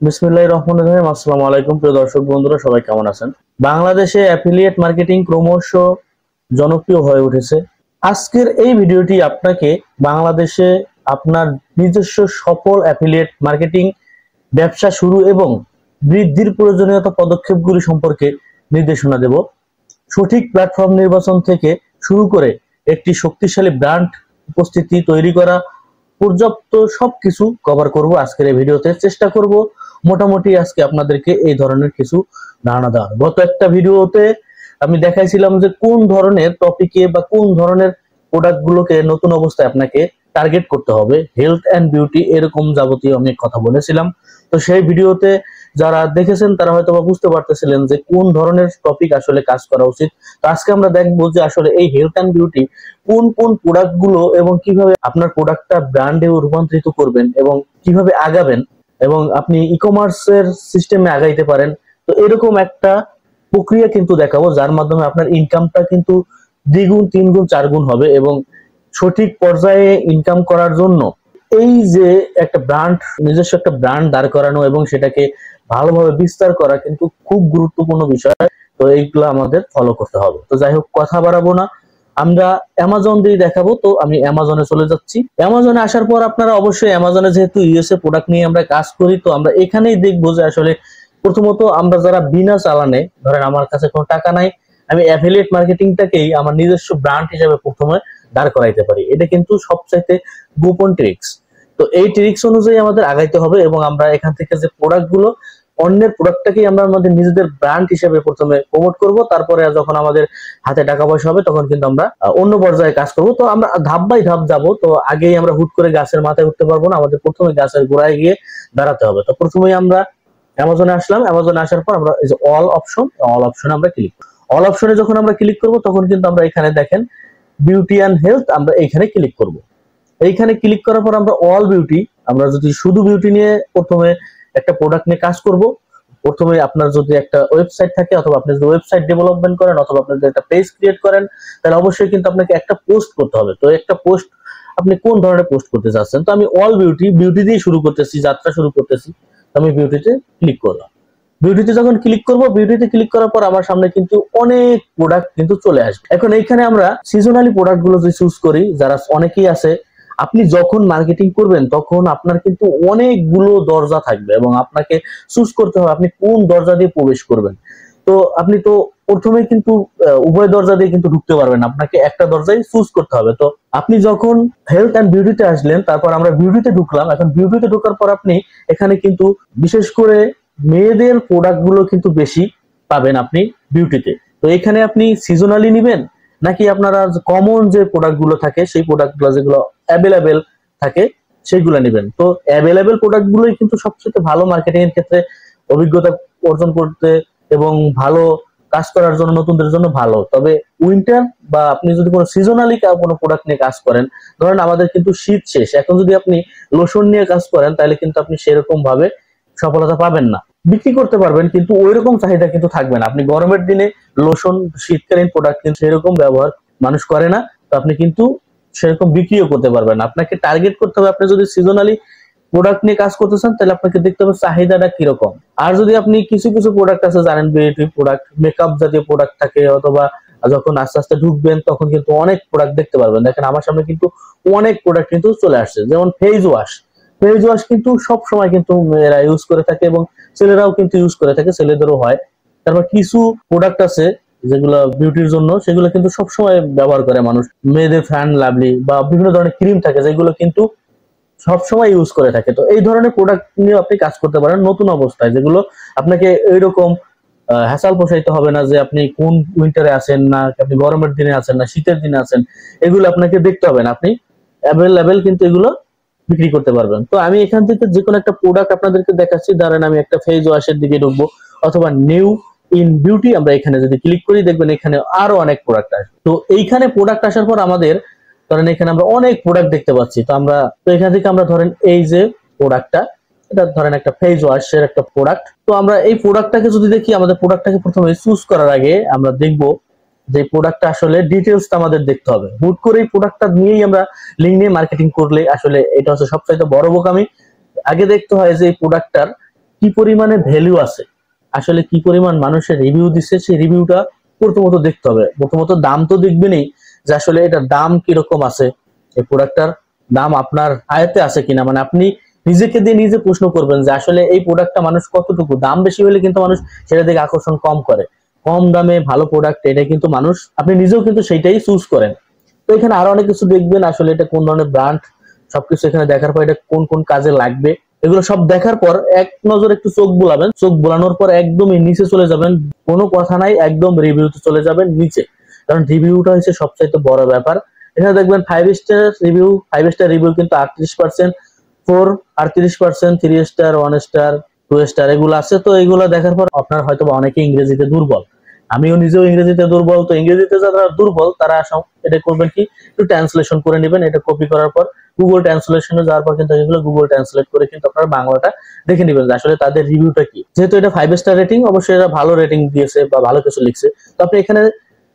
বিসমিল্লাহির রহমানির রহিম। আসসালামু আলাইকুম প্রিয় দর্শক বন্ধুরা, সবাই কেমন আছেন? বাংলাদেশে অ্যাফিলিয়েট মার্কেটিং ক্রমশ জনপ্রিয় হয়ে উঠেছে। আজকের এই ভিডিওটি আপনাকে বাংলাদেশে আপনার নিজস্ব সফল অ্যাফিলিয়েট মার্কেটিং ব্যবসা শুরু এবং বৃদ্ধির প্রয়োজনীয়তা পদক্ষেপগুলি সম্পর্কে নির্দেশনা দেব। সঠিক প্ল্যাটফর্ম নির্বাচন থেকে শুরু করে একটি শক্তিশালী ব্র্যান্ড উপস্থিতি তৈরি করা পর্যাপ্ত সবকিছু কভার করব আজকের এই ভিডিওতে। চেষ্টা করব মোটামুটি আজকে আপনাদেরকে এই ধরনের কিছু ধারণা দেওয়ার। গত একটা ভিডিওতে আমি দেখাইছিলাম যে কোন ধরনের টপিকে বা কোন ধরনের প্রোডাক্ট গুলোকে নতুন অবস্থায় আপনাকে টার্গেট করতে হবে, হেলথ এন্ড বিউটি এরকম যাবতীয় অনেক কথা বলেছিলাম। তো সেই ভিডিওতে যারা দেখেছেন তারা হয়তো বুঝতে পারতেছিলেন যে কোন ধরনের টপিক আসলে কাজ করা উচিত। তো আজকে আমরা দেখবো যে আসলে এই হেলথ এন্ড বিউটি কোন কোন প্রোডাক্ট গুলো এবং কিভাবে আপনার প্রোডাক্টটা ব্র্যান্ডে রূপান্তরিত করবেন এবং কিভাবে আগাবেন এবং আপনি ই কমার্সের সিস্টেমে আগাইতে পারেন। তো এরকম একটা প্রক্রিয়া কিন্তু দেখাবো যার মাধ্যমে আপনার ইনকামটা কিন্তু দ্বিগুণ, তিনগুণ, চারগুণ হবে এবং সঠিক পর্যায়ে ইনকাম করার জন্য এই যে একটা ব্র্যান্ড, নিজস্ব একটা ব্র্যান্ড দাঁড় করানো এবং সেটাকে ভালোভাবে বিস্তার করা কিন্তু খুব গুরুত্বপূর্ণ বিষয়। তো এইগুলো আমাদের ফলো করতে হবে। তো যাই হোক, কথা বাড়াবো না, আমরা অ্যামাজন দিয়ে দেখাবো। তো আমি অ্যামাজনে চলে যাচ্ছি। অ্যামাজনে আসার পর আপনারা অবশ্যই অ্যামাজনে, যেহেতু ইউএসএ প্রোডাক্ট নিয়ে আমরা কাজ করি, তো আমরা এখানেই দেখবো যে আসলে প্রথমত আমরা যারা বিনা চালানে, ধরেন আমার কাছে কোনো টাকা নাই, আমি অ্যাফিলিয়েট মার্কেটিংটাকেই আমার নিজস্ব ব্র্যান্ড হিসেবে প্রথমে দাঁড় করাইতে পারি। এটা কিন্তু সবচাইতে গোপন ট্রিক্স। তো এই ট্রিক্স অনুযায়ী আমাদের আগাইতে হবে এবং আমরা এখান থেকে যে প্রোডাক্ট গুলো, অন্যের প্রোডাক্টটাকেই আমরা আমাদের নিজেদের ব্র্যান্ড হিসেবে প্রথমে প্রমোট করব। তারপরে যখন আমাদের হাতে টাকা পয়সা হবে তখন কিন্তু আমরা অন্য পর্যায়ে কাজ করব। তো আমরা ধাপ বাই ধাপ যাব। তো আগেই আমরা হুট করে গাছের মাথায় উঠতে পারবো না, আমাদের প্রথমে গাছের গোড়ায় গিয়ে দাঁড়াতে হবে। তো প্রথমেই আমরা অ্যামাজনে আসলাম। অ্যামাজনে আসার পর আমরা এই যে অল অপশনে আমরা ক্লিক করব। অল অপশনে যখন আমরা ক্লিক করব তখন কিন্তু আমরা এখানে দেখেন বিউটি অ্যান্ড হেলথ, আমরা এইখানে ক্লিক করব। এইখানে ক্লিক করার পর আমরা অল বিউটি, আমরা যদি শুধু বিউটি নিয়ে প্রথমে একটা প্রোডাক্ট নিয়ে কাজ করব, প্রথমে আপনার যদি একটা ওয়েবসাইট থাকে অথবা আপনি যদি ওয়েবসাইট ডেভেলপমেন্ট করেন অথবা আপনি যদি একটা পেজ ক্রিয়েট করেন, তাহলে অবশ্যই কিন্তু আপনাকে একটা পোস্ট করতে হবে। তো একটা পোস্ট আপনি কোন ধরনের পোস্ট করতে চাচ্ছেন? তো আমি অল বিউটি দিয়ে শুরু করতেছি, যাত্রা শুরু করতেছি। তো আমি বিউটিতে ক্লিক করলাম। বিউটিতে যখন ক্লিক করব, বিউটিতে ক্লিক করার পর আমার সামনে কিন্তু অনেক প্রোডাক্ট কিন্তু চলে আসবে। এখন এইখানে আমরা সিজনালি প্রোডাক্ট গুলো যদি চুজ করি, যারা অনেকেই আছে, আপনি যখন মার্কেটিং করবেন তখন আপনার কিন্তু অনেকগুলো দরজা থাকবে এবং আপনাকে চুজ করতে হবে আপনি কোন দরজা দিয়ে প্রবেশ করবেন। তো আপনি তো প্রথমে কিন্তু উভয় দরজা দিয়ে কিন্তু ঢুকতে পারবেন, আপনাকে একটা দরজাই চুজ করতে হবে। তো আপনি যখন হেলথ এন্ড বিউটিতে আসলেন, তারপর আমরা বিউটিতে ঢুকলাম। এখন বিউটিতে ঢোকার পর আপনি এখানে কিন্তু বিশেষ করে মেয়েদের প্রোডাক্ট গুলো কিন্তু বেশি পাবেন আপনি বিউটিতে। তো এখানে আপনি সিজনালি নিবেন নাকি আপনারা কমন যে প্রোডাক্ট গুলো থাকে সেই প্রোডাক্ট গুলো যেগুলো অ্যাভেলেবেল থাকে সেইগুলো নেবেন। তো অ্যাভেলেবেল প্রোডাক্ট গুলোই কিন্তু সবচেয়ে ভালো মার্কেটিং এর ক্ষেত্রে অভিজ্ঞতা অর্জন করতে এবং ভালো কাজ করার জন্য, নতুনদের জন্য ভালো। তবে উইন্টার বা আপনি যদি কোনো সিজনালি কোনো প্রোডাক্ট নিয়ে কাজ করেন, ধরেন আমাদের কিন্তু শীত শেষ, এখন যদি আপনি লোশন নিয়ে কাজ করেন তাহলে কিন্তু আপনি সেরকম ভাবে সফলতা পাবেন না। বিক্রি করতে পারবেন কিন্তু ওই রকম চাহিদা কিন্তু থাকবে না। আপনি গরমের দিনে লোশন, শীতকালীন প্রোডাক্ট কিন্তু সেরকম ব্যবহার মানুষ করে না, তো আপনি কিন্তু সেরকম বিক্রিও করতে পারবেন না। আপনাকে টার্গেট করতে হবে, আপনি যদি সিজনালি প্রোডাক্ট নিয়ে কাজ করতে চান তাহলে আপনাকে দেখতে হবে চাহিদাটা কিরকম। আর যদি আপনি কিছু কিছু প্রোডাক্ট আছে, জানেন বিউটি প্রোডাক্ট, মেকআপ জাতীয় প্রোডাক্ট থাকে, অথবা যখন আস্তে আস্তে ঢুকবেন তখন কিন্তু অনেক প্রোডাক্ট দেখতে পারবেন। দেখেন আমার সামনে কিন্তু অনেক প্রোডাক্ট কিন্তু চলে আসছে। যেমন ফেস ওয়াশ, ফেস ওয়াশ কিন্তু সব সময় কিন্তু মেয়েরা ইউজ করে থাকে এবং ছেলেরাও কিন্তু ইউজ করে থাকে, ছেলেদেরও হয়। তারপর কিছু প্রোডাক্ট আছে যেগুলো বিউটির জন্য, সেগুলো কিন্তু সবসময় ব্যবহার করে মানুষ। মেয়েদের ফ্যান লাভলি বা বিভিন্ন ধরনের ক্রিম থাকে যেগুলো কিন্তু সবসময় ইউজ করে থাকে। তো এই ধরনের প্রোডাক্ট নিয়ে আপনি কাজ করতে পারেন নতুন অবস্থায়, যেগুলো আপনাকে এইরকম হ্যাসাল পোষাইতে হবে না যে আপনি কোন উইন্টারে আছেন, না আপনি গরমের দিনে আছেন, না শীতের দিনে আছেন, এগুলো আপনাকে দেখতে হবে না। আপনি অ্যাভেলেবেল কিন্তু এগুলো বিক্রি করতে পারবেন। তো আমি এখান থেকে যে কোনো একটা প্রোডাক্ট আপনাদেরকে দেখাচ্ছি। ধরেন আমি একটা ফেস ওয়াশের দিকে ঢুকবো অথবা নিউ ইন বিউটি, আমরা এখানে যদি ক্লিক করি দেখবেন এখানে আরো অনেক প্রোডাক্ট আসবে। তো এইখানে প্রোডাক্ট আসার পর আমাদের ধরেন এখানে আমরা অনেক প্রোডাক্ট দেখতে পাচ্ছি। তো আমরা তো এখান থেকে আমরা ধরেন এই যে প্রোডাক্টটা, এটা ধরেন একটা ফেস ওয়াশের একটা প্রোডাক্ট। তো আমরা এই প্রোডাক্টটাকে যদি দেখি, আমাদের প্রোডাক্টটাকে প্রথমে চুজ করার আগে আমরা দেখবো যে প্রোডাক্টটা আসলে ডিটেইলসটা আমাদের দেখতে হবে। হুট করে এই প্রোডাক্টটা নিয়েই আমরা লিঙ্ক নিয়ে মার্কেটিং করলে আসলে এটা হচ্ছে সবচেয়ে বড় বোকামি। আগে দেখতে হয় যে এই প্রোডাক্টটার কি পরিমাণে ভ্যালু আছে, আসলে কি পরিমাণ মানুষের রিভিউ দিচ্ছে, সেই রিভিউটা প্রথমত দেখতে হবে। প্রথমত দাম তো দেখবেনই, যে আসলে এটার দাম কিরকম আছে, এই প্রোডাক্টটার দাম আপনার আয়ত্তে আছে কিনা। মানে আপনি নিজেকে দিয়ে নিজে প্রশ্ন করবেন যে আসলে এই প্রোডাক্টটা মানুষ কতটুকু, দাম বেশি হলে কিন্তু মানুষ সেটা দিকে আকর্ষণ কম করে, কম দামে ভালো প্রোডাক্ট এটা কিন্তু মানুষ, আপনি নিজেও কিন্তু সেইটাই চুজ করেন। তো এখানে আরো অনেক কিছু দেখবেন, আসলে এটা কোন ধরনের ব্র্যান্ড, সবকিছু এখানে দেখার পর এটা কোন কোন কাজে লাগবে, এগুলো সব দেখার পর এক নজর একটু চোখ বোলাবেন। চোখ বোলানোর পর একদমই নিচে চলে যাবেন, কোনো কথা নাই, একদম রিভিউতে চলে যাবেন নিচে, কারণ রিভিউটা হচ্ছে সবচাইতে বড় ব্যাপার। এখানে দেখবেন 5 স্টার রিভিউ কিন্তু 38%, 4 38%, 3 স্টার, 1 স্টার, 2 স্টার এগুলো আছে। তো এগুলো দেখার পর আপনার হয়তো অনেকে ইংরেজিতে দুর্বল, আমিও নিজেও ইংরেজিতে দুর্বল, তো ইংরেজিতে যারা দুর্বল তারা এটা করবেন কি, একটু ট্রান্সলেশন করে নেবেন। এটা কপি করার পর গুগল ট্রান্সলেশনে যাওয়ার পর কিন্তু এগুলো গুগল ট্রান্সলেট করে কিন্তু আপনারা বাংলাটা দেখে নেবেন যে আসলে তাদের রিভিউটা কি। যেহেতু এটা 5 স্টার রেটিং, অবশ্যই এরা ভালো রেটিং দিয়েছে বা ভালো কিছু লিখছে। তো আপনি এখানে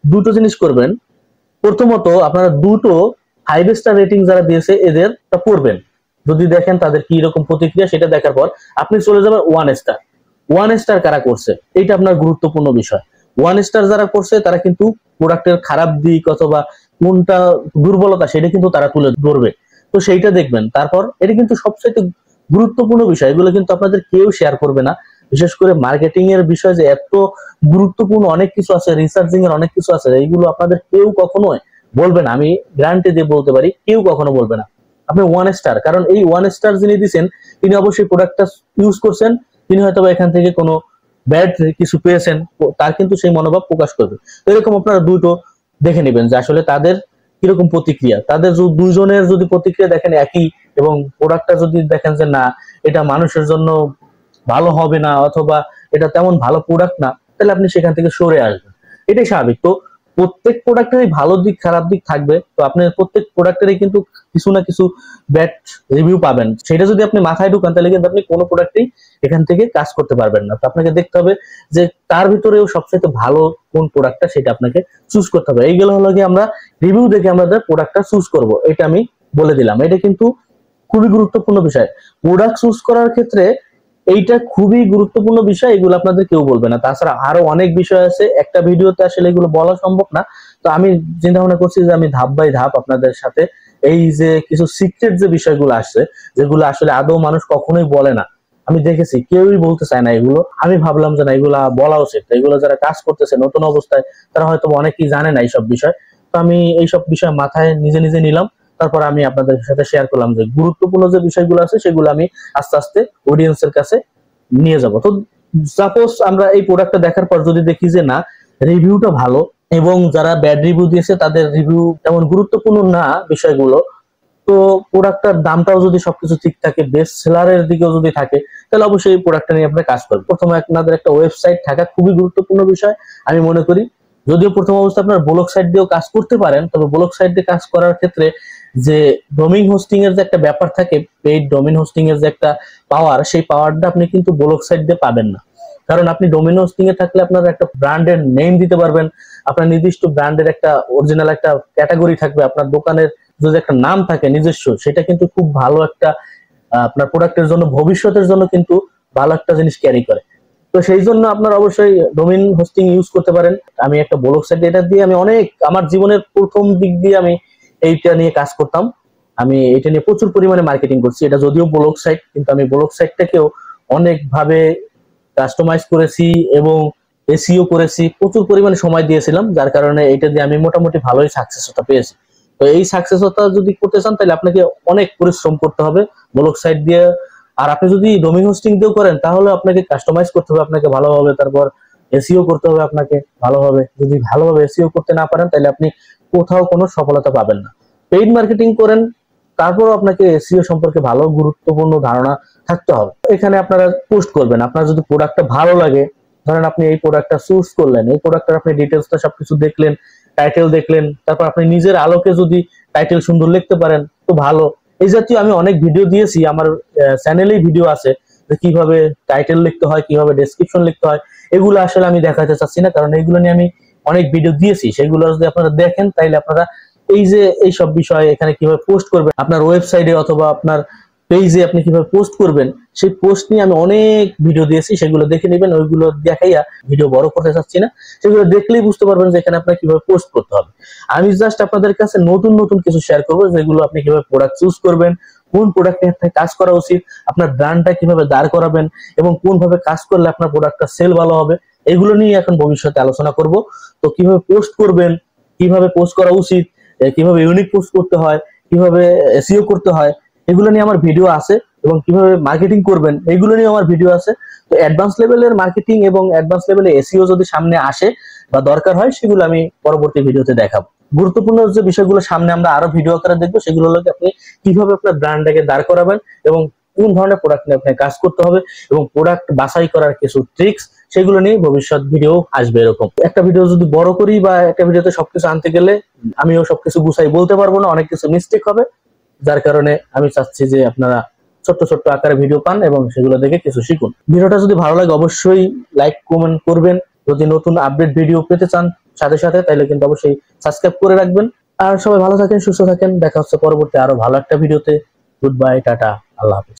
দুটো জিনিস করবেন। প্রথমত আপনারা দুটো 5 স্টার রেটিং যারা দিয়েছে এদের পড়বেন, যদি দেখেন তাদের কি রকম প্রতিক্রিয়া, সেটা দেখার পর আপনি চলে যাবেন 1 স্টার। 1 স্টার কারা করছে এটা আপনার গুরুত্বপূর্ণ বিষয়। 1 স্টার যারা করছে তারা কিন্তু প্রোডাক্টের খারাপ দিক অথবা কোনটা দুর্বলতা সেটা কিন্তু তারা তুলে ধরবে, তো সেইটা দেখবেন। তারপর এটা কিন্তু সবচেয়ে গুরুত্বপূর্ণ বিষয়, এগুলো কিন্তু আপনাদের কেউ শেয়ার করবে না। বিশেষ করে মার্কেটিং এর বিষয় যে এত গুরুত্বপূর্ণ অনেক কিছু আছে, রিসার্চিং এর অনেক কিছু আছে, এইগুলো আপনাদের কেউ কখনো বলবে না, আমি গ্যারান্টি দিয়ে বলতে পারি, কেউ কখনো বলবে না। আপনি 1 স্টার, কারণ এই 1 স্টার যিনি দিচ্ছেন তিনি অবশ্যই প্রোডাক্টটা ইউজ করছেন, তিনি হয়তো এখান থেকে কোনো ব্যাড কিছু পেয়েছেন, তার কিন্তু সেই মনোভাব প্রকাশ করবে। তো এরকম আপনারা দুটো দেখে নেবেন যে আসলে তাদের কিরকম প্রতিক্রিয়া, তাদের দুজনের যদি প্রতিক্রিয়া দেখেন একই, এবং প্রোডাক্টটা যদি দেখেন যে না এটা মানুষের জন্য ভালো হবে না অথবা এটা তেমন ভালো প্রোডাক্ট না, তাহলে আপনি সেখান থেকে সরে আসবেন, এটাই স্বাভাবিক। তো প্রত্যেক প্রোডাক্টেরই ভালো দিক খারাপ দিক থাকবে, তো আপনি প্রত্যেক প্রোডাক্টেরই কিন্তু কিছু না কিছু ব্যাড রিভিউ পাবেন, সেটা যদি আপনি মাথায় ঢুকান তাহলে কিন্তু আপনি কোনো প্রোডাক্টেই এখান থেকে কাজ করতে পারবেন না। তো আপনাকে দেখতে হবে যে তার ভিতরেও সবচেয়ে ভালো কোন প্রোডাক্টটা, সেটা আপনাকে চুজ করতে হবে। এইগুলো হলো কি আমরা রিভিউ দেখে আমাদের প্রোডাক্টটা চুজ করব, এটা আমি বলে দিলাম। এটা কিন্তু খুবই গুরুত্বপূর্ণ বিষয় প্রোডাক্ট চুজ করার ক্ষেত্রে, এইটা খুবই গুরুত্বপূর্ণ বিষয়, এগুলো আপনাদের কেউ বলবে না। তাছাড়া আরো অনেক বিষয় আছে, একটা ভিডিওতে আসলে এগুলো বলা সম্ভব না। তো আমি চিন্তা ভাবনা করছি যে আমি ধাপ বাই ধাপ আপনাদের সাথে এই যে কিছু সিক্রেট যে বিষয়গুলো আসছে, যেগুলো আসলে আদৌ মানুষ কখনোই বলে না, আমি দেখেছি কেউই বলতে চায় না এগুলো, আমি ভাবলাম যে না এগুলা বলা উচিত। এগুলো যারা কাজ করতেছে নতুন অবস্থায় তারা হয়তো অনেকেই জানে না এইসব বিষয়, তো আমি এইসব বিষয় মাথায় নিজে নিজে নিলাম। তারপর আমি আপনাদের সাথে শেয়ার করলাম যে গুরুত্বপূর্ণ যে বিষয়গুলো আছে সেগুলো আমি আস্তে আস্তে অডিয়েন্সের কাছে নিয়ে যাব। তো সাপোজ আমরা এই প্রোডাক্টটা দেখার পর যদি দেখি যে না রিভিউটা ভালো, এবং যারা ব্যাড রিভিউ দিয়েছে তাদের রিভিউ তেমন গুরুত্বপূর্ণ না বিষয়গুলো, তো প্রোডাক্টটার দামটাও যদি সবকিছু ঠিক থাকে, বেস্ট সেলারের দিকেও যদি থাকে, তাহলে অবশ্যই এই প্রোডাক্টটা নিয়ে আপনি কাজ করবেন। প্রথমে আপনাদের একটা ওয়েবসাইট থাকা খুবই গুরুত্বপূর্ণ বিষয় আমি মনে করি। যদিও প্রথম অবস্থায় আপনার ব্লগ সাইট দিয়েও কাজ করতে পারেন, তবে ব্লগ সাইট দিয়ে কাজ করার ক্ষেত্রে যে ডোমেইন হোস্টিং এর যে একটা ব্যাপার থাকে, পেইড ডোমেইন হোস্টিং এর যে একটা পাওয়ার, সেই পাওয়ারটা আপনি কিন্তু ব্লগ সাইট দিয়ে পাবেন না। কারণ আপনি ডোমেইন হোস্টিং এ থাকলে আপনার একটা ব্র্যান্ডের নেম দিতে পারবেন, আপনার নির্দিষ্ট ব্র্যান্ডের একটা অরিজিনাল একটা ক্যাটাগরি থাকবে, আপনার দোকানের যদি একটা নাম থাকে নিজস্ব, সেটা কিন্তু খুব ভালো একটা আপনার প্রোডাক্টের জন্য ভবিষ্যতের জন্য কিন্তু ভালো একটা জিনিস ক্যারি করে। তো সেই জন্য আপনার অবশ্যই ডোমেইন হোস্টিং ইউজ করতে পারেন। আমি একটা ব্লগ সাইট, এটা দিয়ে আমি অনেক আমার জীবনের প্রথম দিক দিয়ে আমি এইটা নিয়ে কাজ করতাম, আমি এটা নিয়ে প্রচুর পরিমাণে মার্কেটিং করছি। এটা যদিও ব্লগ সাইট, কিন্তু আমি ব্লগ সাইটটাকেও অনেক ভাবে কাস্টমাইজ করেছি এবং এসইও করেছি, প্রচুর পরিমাণে সময় দিয়েছিলাম, যার কারণে এটা দিয়ে আমি মোটামুটি ভালোই সাকসেসটা পেয়েছি। তো এই সাকসেসটা যদি করতে চান তাহলে আপনাকে অনেক পরিশ্রম করতে হবে ব্লগ সাইট দিয়ে। আর আপনি যদি ডোমেইন হোস্টিং দিয়েও করেন তাহলে আপনাকে কাস্টমাইজ করতে হবে আপনাকে ভালোভাবে, তারপর এসইও করতে হবে আপনাকে ভালোভাবে। যদি ভালোভাবে এসইও করতে না পারেন তাহলে আপনি কোথাও কোনো সফলতা পাবেন না। পেইড মার্কেটিং করেন, তারপর আপনাকে এসইও সম্পর্কে ভালো গুরুত্বপূর্ণ ধারণা থাকতে হবে। এখানে আপনারা পোস্ট করবেন, আপনার যদি প্রোডাক্টটা ভালো লাগে, ধরেন আপনি এই প্রোডাক্টটা চুজ করলেন, এই প্রোডাক্টের আপনি ডিটেলসটা সবকিছু দেখলেন, টাইটেল দেখলেন, তারপর আপনি নিজের আলোকে যদি টাইটেল সুন্দর লিখতে পারেন তো ভালো। এই জাতীয় আমি অনেক ভিডিও দিয়েছি, আমার চ্যানেলেই ভিডিও আছে যে কিভাবে টাইটেল লিখতে হয়, কিভাবে ডেসক্রিপশন লিখতে হয়। এগুলো আসলে আমি দেখাতে চাচ্ছি না, কারণ এইগুলো নিয়ে আমি অনেক ভিডিও দিয়েছি, সেগুলো যদি আপনারা দেখেন তাইলে আপনারা এই যে এই সব বিষয় এখানে কিভাবে পোস্ট করবেন আপনার ওয়েবসাইটে অথবা আপনার পেজে আপনি কিভাবে পোস্ট করবেন সেই পোস্ট নিয়ে আমি অনেক ভিডিও দিয়েছি, সেগুলো দেখে নেবেন। ওইগুলো দেখাইয়া ভিডিও বড় করতে চাচ্ছি না, সেগুলো দেখলেই বুঝতে পারবেন যে এখানে আপনার কিভাবে পোস্ট করতে হবে। আমি জাস্ট আপনাদের কাছে নতুন নতুন কিছু শেয়ার করবো, যেগুলো আপনি কিভাবে প্রোডাক্ট চুজ করবেন, কোন প্রোডাক্ট নিয়ে আপনার কাজ করা উচিত, আপনার ব্র্যান্ডটা কিভাবে দাঁড় করাবেন এবং কোন ভাবে কাজ করলে আপনার প্রোডাক্টটা সেল ভালো হবে, এগুলো নিয়ে এখন ভবিষ্যতে আলোচনা করব। তো কিভাবে পোস্ট করবেন, কিভাবে পোস্ট করা উচিত, কিভাবে ইউনিক পোস্ট করতে হয়, কিভাবে এসইও করতে হয়, এগুলো নিয়ে আমার ভিডিও আছে। এবং কিভাবে মার্কেটিং করবেন এগুলো নিয়ে আমার ভিডিও আছে। তো অ্যাডভান্স লেভেলের মার্কেটিং এবং অ্যাডভান্স লেভেলের এসইও যদি সামনে আসে বা দরকার হয়, সেগুলো আমি পরবর্তী ভিডিওতে দেখাবো। গুরুত্বপূর্ণ যে বিষয়গুলো সামনে আমরা আরো ভিডিও আকারে দেখবো, সেগুলো হলো আপনি কিভাবে আপনার ব্র্যান্ডটাকে দাঁড় করাবেন এবং কোন ধরনের প্রোডাক্ট নিয়ে আপনাকে কাজ করতে হবে এবং প্রোডাক্ট বাছাই করার কিছু ট্রিক্স, সেগুলো নিয়ে ভবিষ্যৎ ভিডিও আসবে। এরকম একটা ভিডিও যদি বড় করি বা একটা ভিডিওতে সবকিছু আনতে গেলে আমিও সবকিছু গুছাই বলতে পারবো না, অনেক কিছু মিস্টেক হবে। যার কারণে আমি চাচ্ছি যে আপনারা ছোট্ট ছোট্ট আকারে ভিডিও পান এবং সেগুলো দেখে কিছু শিখুন। ভিডিওটা যদি ভালো লাগে অবশ্যই লাইক কমেন্ট করবেন। যদি নতুন আপডেট ভিডিও পেতে চান সাথে সাথে, তাহলে কিন্তু অবশ্যই সাবস্ক্রাইব করে রাখবেন। আর সবাই ভালো থাকেন, সুস্থ থাকেন, দেখা হচ্ছে পরবর্তী আরো ভালো একটা ভিডিওতে। গুড বাই, টাটা, আল্লাহ হাফেজ।